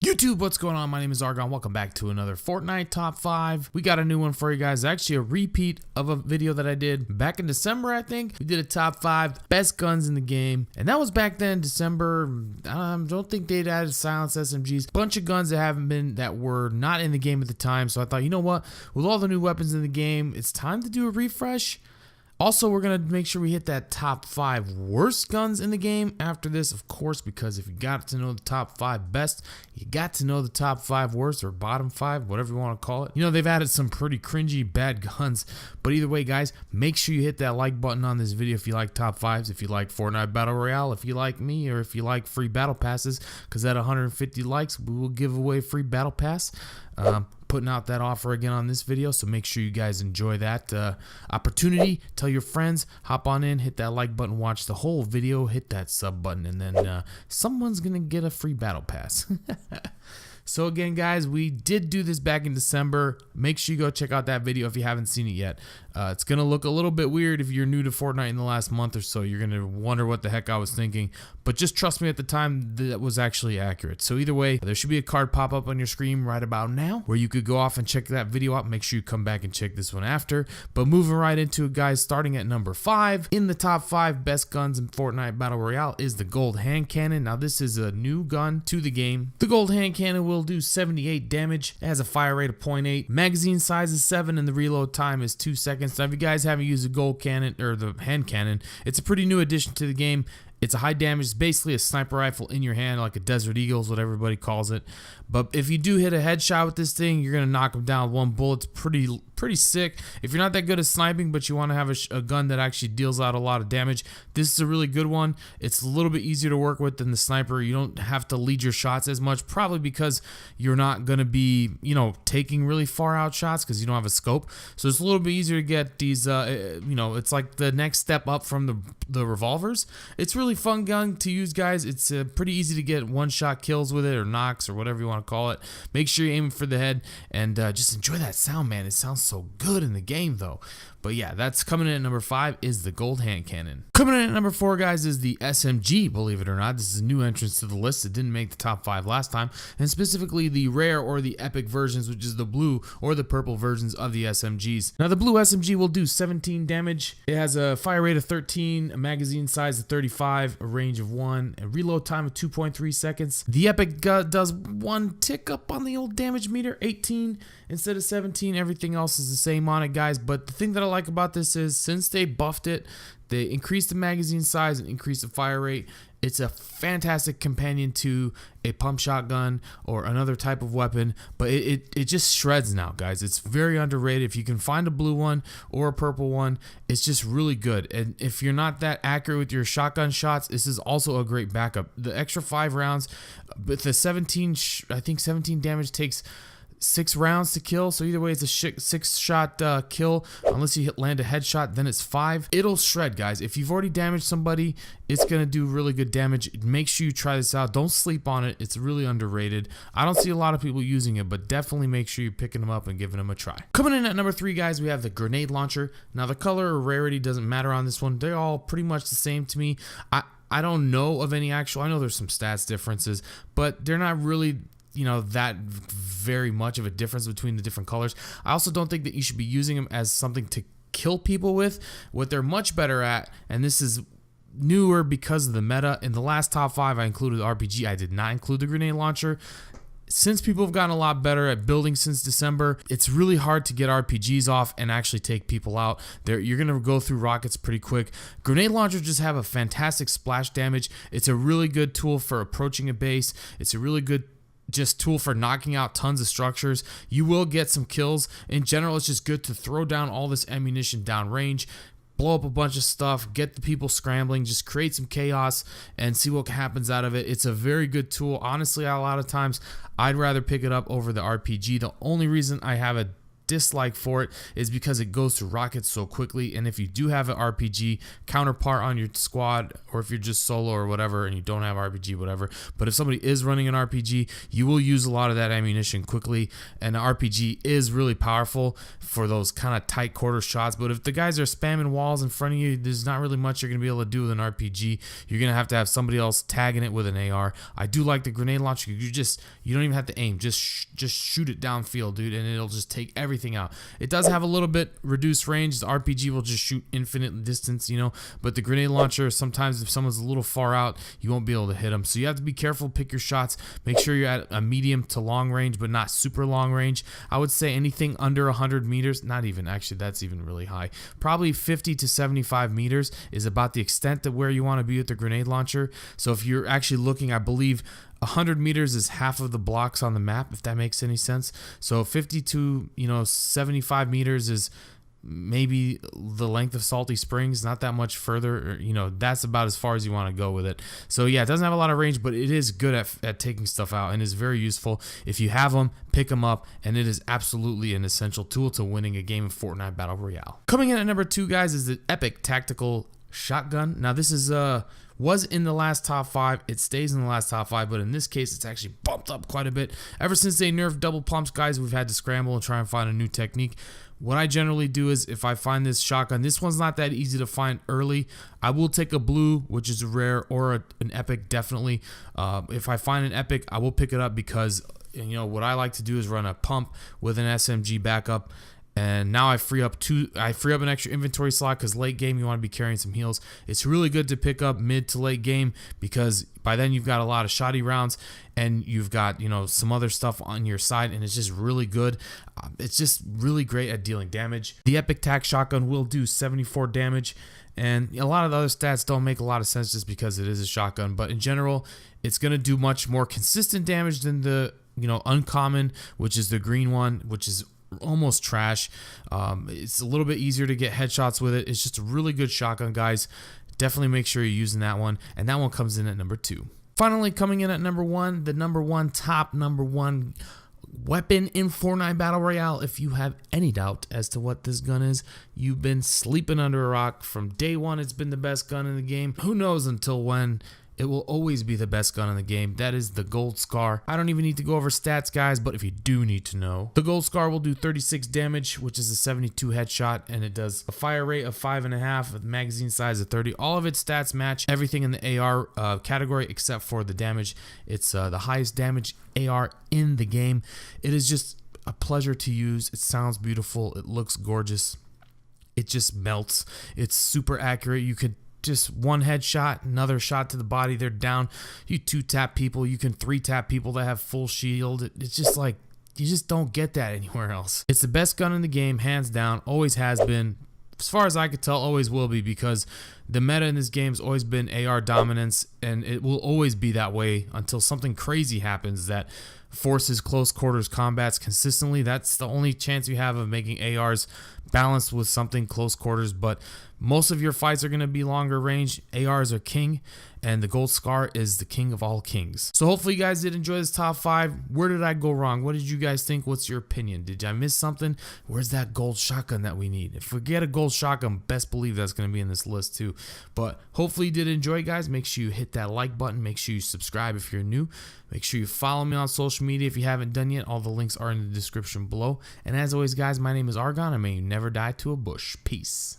YouTube, what's going on? My name is Argon. Welcome back to another Fortnite Top 5. We got a new one for you guys. Actually, a repeat of a video that I did back in December, I think. We did a top 5 best guns in the game. And that was back then, December. Don't think they'd added silenced SMGs. Bunch of guns that were not in the game at the time. So I thought, you know what? With all the new weapons in the game, it's time to do a refresh. Also, we're going to make sure we hit that top 5 worst guns in the game after this, of course, because if you got to know the top 5 best, you got to know the top 5 worst or bottom 5, whatever you want to call it. You know, they've added some pretty cringy bad guns, but either way, guys, make sure you hit that like button on this video if you like top 5s, if you like Fortnite Battle Royale, if you like me, or if you like free battle passes, because at 150 likes, we will give away a free battle pass. Putting out that offer again on this video, so make sure you guys enjoy that opportunity. Tell your friends, hop on in, hit that like button, watch the whole video, hit that sub button, and then someone's gonna get a free battle pass. So again, guys, we did do this back in December. Make sure you go check out that video if you haven't seen it yet. It's going to look a little bit weird if you're new to Fortnite in the last month or so. You're going to wonder what the heck I was thinking. But just trust me, at the time, that was actually accurate. So either way, there should be a card pop up on your screen right about now where you could go off and check that video out. Make sure you come back and check this one after. But moving right into it, guys, starting at number 5. In the top 5 best guns in Fortnite Battle Royale is the Gold Hand Cannon. Now, this is a new gun to the game. The Gold Hand Cannon will do 78 damage. It has a fire rate of 0.8. Magazine size is 7 and the reload time is 2 seconds. Now, if you guys haven't used the gold cannon or the hand cannon, it's a pretty new addition to the game. It's a high damage, it's basically a sniper rifle in your hand, like a Desert Eagle is what everybody calls it. But if you do hit a headshot with this thing, you're gonna knock them down with one bullet. It's pretty sick. If you're not that good at sniping, but you want to have a gun that actually deals out a lot of damage, this is a really good one. It's a little bit easier to work with than the sniper. You don't have to lead your shots as much, probably because you're not gonna be, you know, taking really far out shots because you don't have a scope. So it's a little bit easier to get these. You know, it's like the next step up from the revolvers. It's really fun gun to use, guys. It's pretty easy to get one-shot kills with it, or knocks, or whatever you want to call it. Make sure you're aiming for the head, and just enjoy that sound, man. It sounds so good in the game, though. But yeah, that's coming in at number 5 is the Gold Hand Cannon. Coming in at number 4, guys, is the SMG, believe it or not. This is a new entrance to the list. It didn't make the top 5 last time, and specifically the rare or the epic versions, which is the blue or the purple versions of the SMGs. Now, the blue SMG will do 17 damage. It has a fire rate of 13, a magazine size of 35, a range of 1, a reload time of 2.3 seconds. The epic does one tick up on the old damage meter, 18 instead of 17. Everything else is the same on it, guys. But the thing that I like about this is, since they buffed it, they increased the magazine size and increased the fire rate. It's a fantastic companion to a pump shotgun or another type of weapon, but it just shreds now, guys. It's very underrated. If you can find a blue one or a purple one, it's just really good. And if you're not that accurate with your shotgun shots, this is also a great backup. The extra 5 rounds, but the 17, I think 17 damage takes 6 rounds to kill, so either way it's a 6-shot kill. Unless you land a headshot, then it's 5. It'll shred, guys. If you've already damaged somebody, it's gonna do really good damage. Make sure you try this out. Don't sleep on it. It's really underrated. I don't see a lot of people using it, but definitely make sure you're picking them up and giving them a try. Coming in at number 3, guys, we have the grenade launcher. Now, the color or rarity doesn't matter on this one. They're all pretty much the same to me. I don't know of any actual, I know there's some stats differences, but they're not really, you know, that very much of a difference between the different colors. I also don't think that you should be using them as something to kill people with. What they're much better at, and this is newer because of the meta, in the last top 5 I included the RPG. I did not include the grenade launcher. Since people have gotten a lot better at building since December, it's really hard to get RPGs off and actually take people out. You're going to go through rockets pretty quick. Grenade launchers just have a fantastic splash damage. It's a really good tool for approaching a base. It's a really good just tool for knocking out tons of structures. You will get some kills. In general, it's just good to throw down all this ammunition downrange, blow up a bunch of stuff, get the people scrambling, just create some chaos and see what happens out of it. It's a very good tool. Honestly, a lot of times I'd rather pick it up over the RPG. The only reason I have a dislike for it is because it goes to rockets so quickly, and if you do have an RPG counterpart on your squad, or if you're just solo or whatever and you don't have RPG, whatever, but if somebody is running an RPG, you will use a lot of that ammunition quickly, and the RPG is really powerful for those kind of tight quarter shots. But if the guys are spamming walls in front of you, there's not really much you're gonna be able to do with an RPG. You're gonna have to have somebody else tagging it with an AR. I do like the grenade launcher. You don't even have to aim, just shoot it downfield, dude, and it'll just take everything out. It does have a little bit reduced range. The RPG will just shoot infinite distance, you know, but the grenade launcher, sometimes if someone's a little far out, you won't be able to hit them. So you have to be careful, pick your shots, make sure you're at a medium to long range, but not super long range. I would say anything under 100 meters, not even, actually that's even really high, probably 50 to 75 meters is about the extent of where you want to be with the grenade launcher. So if you're actually looking, I believe 100 meters is half of the blocks on the map, if that makes any sense. So 50 to 75 meters is maybe the length of Salty Springs, not that much further, or, that's about as far as you want to go with it. So yeah, it doesn't have a lot of range, but it is good at taking stuff out and is very useful. If you have them, pick them up, and it is absolutely an essential tool to winning a game of Fortnite Battle Royale. Coming in at number 2, guys, is the Epic Tactical Shotgun. Now this is was in the last top 5. It stays in the last top 5, but in this case, it's actually bumped up quite a bit. Ever since they nerfed double pumps, guys, we've had to scramble and try and find a new technique. What I generally do is, if I find this shotgun, this one's not that easy to find early, I will take a blue, which is a rare, or an epic, definitely. If I find an epic, I will pick it up because, what I like to do is run a pump with an SMG backup. And now I free up an extra inventory slot, because late game you want to be carrying some heals. It's really good to pick up mid to late game, because by then you've got a lot of shoddy rounds and you've got some other stuff on your side, and it's just really good. It's just really great at dealing damage. The Epic Tac Shotgun will do 74 damage, and a lot of the other stats don't make a lot of sense just because it is a shotgun, but in general it's going to do much more consistent damage than the uncommon, which is the green one, which is almost trash. It's a little bit easier to get headshots with it. It's just a really good shotgun, guys. Definitely make sure you're using that one, and that one comes in at number 2. Finally, coming in at number 1, the number one weapon in Fortnite Battle Royale. If you have any doubt as to what this gun is, you've been sleeping under a rock. From day one, it's been the best gun in the game. Who knows until when? It will always be the best gun in the game. That is the Gold Scar. I don't even need to go over stats, guys, but if you do need to know, the Gold Scar will do 36 damage, which is a 72 headshot, and it does a fire rate of 5.5, a magazine size of 30. All of its stats match everything in the AR category except for the damage. It's the highest damage AR in the game. It is just a pleasure to use. It sounds beautiful. It looks gorgeous. It just melts. It's super accurate. You could just one headshot, another shot to the body, they're down. You 2-tap people, you can 3-tap people that have full shield. It's just like, you just don't get that anywhere else. It's the best gun in the game, hands down, always has been. As far as I could tell, always will be, because the meta in this game has always been AR dominance, and it will always be that way until something crazy happens that forces close quarters combats consistently. That's the only chance you have of making ARs balanced with something close quarters, but most of your fights are going to be longer range. ARs are king, and the Gold Scar is the king of all kings. So hopefully you guys did enjoy this top 5. Where did I go wrong? What did you guys think? What's your opinion? Did I miss something? Where's that gold shotgun that we need? If we get a gold shotgun, best believe that's going to be in this list too. But hopefully you did enjoy, guys. Make sure you hit that like button. Make sure you subscribe if you're new. Make sure you follow me on social media if you haven't done yet. All the links are in the description below. And as always, guys, my name is Argon, and may you never die to a bush. Peace.